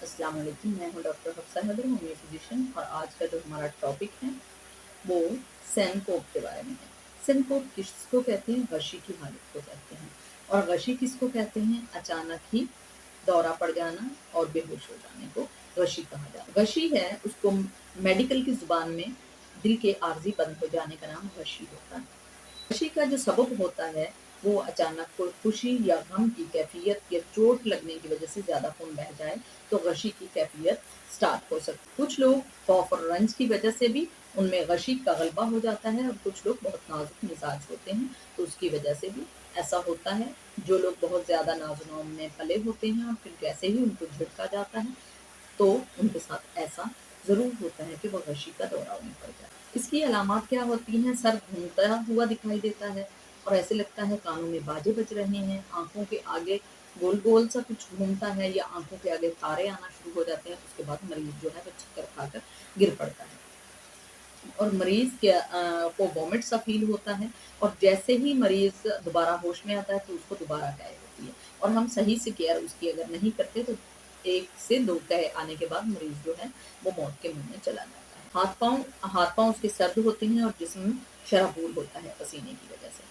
अस्सलाम वालेकुम। मैं हूँ doctor Hafsa Haider, homeo physician. और आज का जो हमारा टॉपिक है वो सिनकोप के बारे में है। सिनकोप किसको कहते हैं? गशी की हालत को कहते हैं। और गशी किसको कहते हैं? अचानक ही दौरा पड़ जाना और बेहोश हो जाने को गशी कहा जाता है। गशी है, उसको मेडिकल की जुबान में दिल के आर्जी बंद हो जाने का नाम गशी होता है। खुशी का जो सबब होता है वो अचानक कोई खुशी या गम की कैफियत या चोट लगने की वजह से ज़्यादा खून बह जाए तो गशी की कैफियत स्टार्ट हो सकती है। कुछ लोग खौफ और रंज की वजह से भी उनमें गशी का गलबा हो जाता है, और कुछ लोग बहुत नाजुक मिजाज होते हैं तो उसकी वजह से भी ऐसा होता है। जो लोग बहुत ज़्यादा नाजुक में पले होते हैं और फिर जैसे ही उनको झटका जाता है तो उनके साथ ऐसा ज़रूर होता है कि वो गशी का दौरा उन्हें पड़ जाए। इसकी अलामात क्या होती हैं? सर घूमता हुआ दिखाई देता है और ऐसे लगता है कानों में बाजे बज रहे हैं, आँखों के आगे गोल-गोल सा कुछ घूमता है या आँखों के आगे तारे आना शुरू हो जाते हैं। उसके बाद मरीज़ जो है वो चक्कर खाकर गिर पड़ता है और मरीज़ को वॉमिट सा फ़ील होता है, और जैसे ही मरीज़ दोबारा होश में आता है तो उसको दोबारा कैद होती है, और हम सही से केयर उसकी अगर नहीं करते तो 1 से 2 कह आने के बाद मरीज़ जो है वो मौत के मुँह में चला जाता है। हाथ-पाँव उसके सर्द होते हैं और जिस्म शराबूर होता है पसीने की वजह से।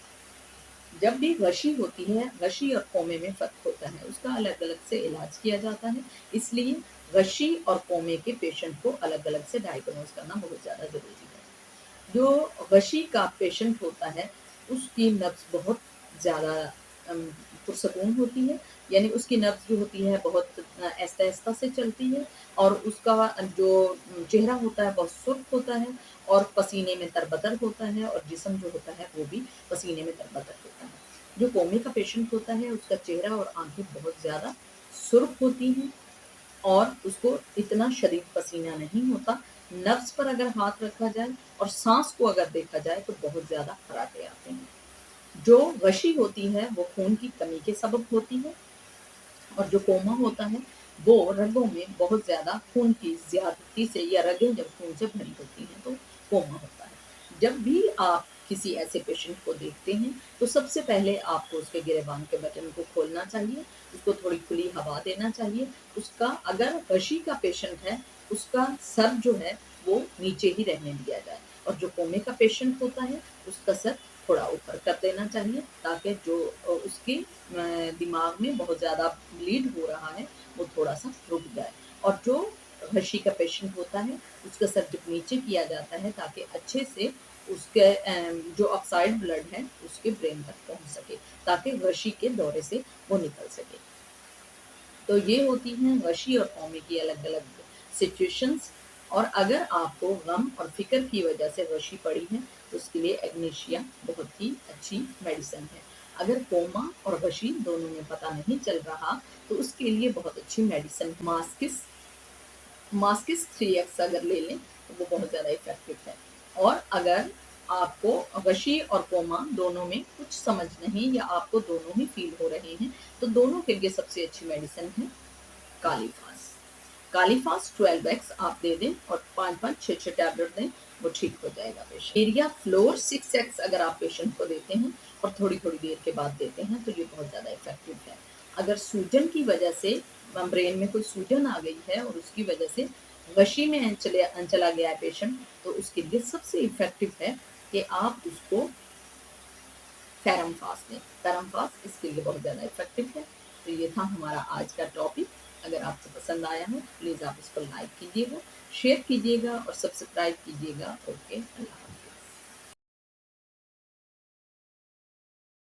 जब भी गशी होती है, गशी और कोमे में फ़र्क होता है, उसका अलग-अलग से इलाज किया जाता है। इसलिए गशी और कोमे के पेशेंट को अलग-अलग से डायग्नोज़ करना बहुत ज़्यादा ज़रूरी है। जो गशी का पेशेंट होता है उसकी नब्ज़ बहुत ज़्यादा अम, पुरसकून होती है, यानी उसकी नब्ज़ जो होती है बहुत आहिस्ता-आहिस्ता से चलती है, और उसका जो चेहरा होता है बहुत सुर्ख होता है और पसीने में तरबतर होता है, और जिस्म जो होता है वो भी पसीने में तरबतर होता है। जो कोमे का पेशेंट होता है उसका चेहरा और आँखें बहुत ज़्यादा सुर्ख होती हैं और उसको इतना शदीद पसीना नहीं होता। नब्ज़ पर अगर हाथ रखा जाए और साँस को अगर देखा जाए तो बहुत ज़्यादा खर्राटे आते हैं। जो गशी होती है वो खून की कमी के सबब होती है, और जो कोमा होता है वो रगों में बहुत ज़्यादा खून की ज़्यादती से, या रगें जब खून से भरी होती हैं तो कोमा होता है। जब भी आप किसी ऐसे पेशेंट को देखते हैं तो सबसे पहले आपको उसके गिरेबान के बटन को खोलना चाहिए, उसको थोड़ी खुली हवा देना चाहिए। उसका अगर गशी का पेशेंट है उसका सर जो है वो नीचे ही रहने दिया जाए, और जो कोमे का पेशेंट होता है उसका सर थोड़ा ऊपर कर देना चाहिए, ताकि जो उसके दिमाग में बहुत ज़्यादा ब्लीड हो रहा है वो थोड़ा-सा रुक जाए। और जो गशी का पेशेंट होता है उसका सर जब नीचे किया जाता है ताकि अच्छे से उसके जो ऑक्साइड ब्लड है उसके ब्रेन तक पहुँच सके, ताकि गशी के दौरे से वो निकल सके। तो ये होती हैं गशी और कौमे की अलग-अलग सिचुएशंस। और अगर आपको गम और फ़िक्र की वजह से गशी पड़ी है तो उसके लिए एग्नेशिया बहुत ही अच्छी मेडिसिन है। अगर कोमा और गशी दोनों में पता नहीं चल रहा तो उसके लिए बहुत अच्छी मेडिसिन मास्किस 3x अगर ले लें तो वो बहुत ज़्यादा इफ़ेक्टिव है। और अगर आपको गशी और कोमा दोनों में कुछ समझ नहीं, या आपको दोनों ही फ़ील हो रहे हैं, तो दोनों के लिए सबसे अच्छी मेडिसिन है कालीफास। कालीफास 12x आप दे दें और 5-5, 6-6 टैबलेट दें, वो ठीक हो जाएगा पेशेंट। एरिया फ्लोर 6x अगर आप पेशेंट को देते हैं और थोड़ी-थोड़ी देर के बाद देते हैं तो ये बहुत ज़्यादा इफ़ेक्टिव है। अगर सूजन की वजह से ब्रेन में कोई सूजन आ गई है और उसकी वजह से गशी में चला गया है पेशेंट, तो उसके लिए सबसे इफ़ेक्टिव है कि आप उसको फेरम फास्ट दें। फेरम फास्ट इसके लिए बहुत ज़्यादा इफ़ेक्टिव है। तो ये था हमारा आज का टॉपिक। अगर आपको पसंद आया हो प्लीज़ आप इसको लाइक कीजिएगा, शेयर कीजिएगा और सब्सक्राइब कीजिएगा। ओके, अल्लाह हाफ़िज़।